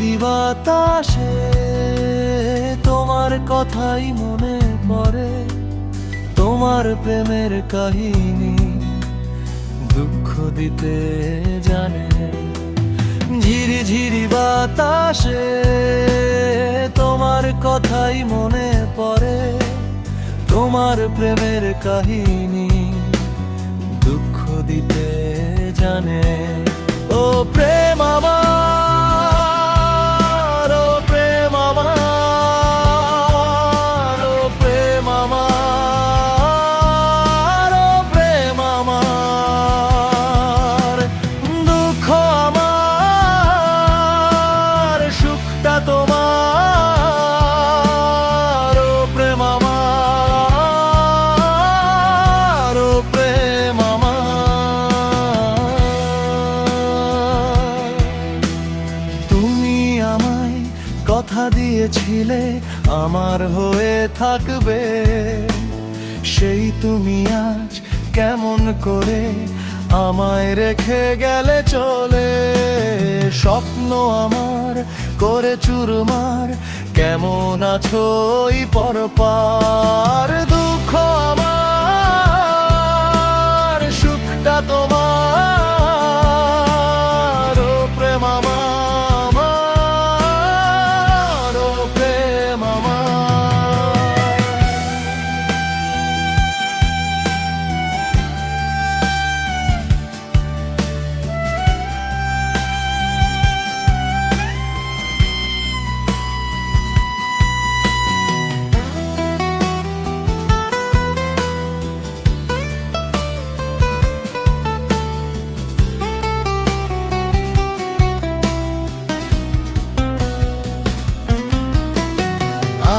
ঝিরি বাতাসে তোমার কথাই মনে পড়ে, তোমার প্রেমের কাহিনী দুঃখ দিতে জানে। ঝিরি ঝিরি বাতাসে তোমার কথাই মনে পড়ে, তোমার প্রেমের কাহিনী দুঃখ দিতে জানে। ও প্রেম আমার, ও প্রেম আমার, ও প্রেম আমার, ও প্রেম আমার। দুঃখ আমার, সুখটা তোমার। ও প্রেম আমার, ও প্রেম আমার। তুমি আমায় কথা দিয়েছিলে আমার হয়ে থাকবে, সেই তুমি আজ কেমন করে আমায় রেখে গেলে চলে। স্বপ্ন আমার করে চুরমার, কেমন আছো ওই পরপার। দুঃখ আমার, সুখটা তোমার। ও প্রেম আমার, ও প্রেম আমার।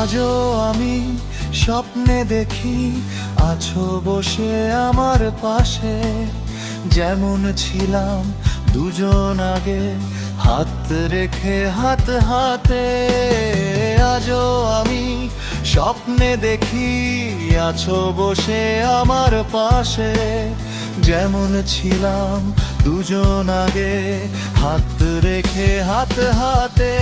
আজও আমি স্বপ্নে দেখি আছো বসে আমার পাশে, যেমন ছিলাম দুজন আগে হাত রেখে হাত হাতে। আজও আমি স্বপ্নে দেখি আছো বসে আমার পাশে, যেমন ছিলাম দুজন আগে হাত রেখে হাত হাতে।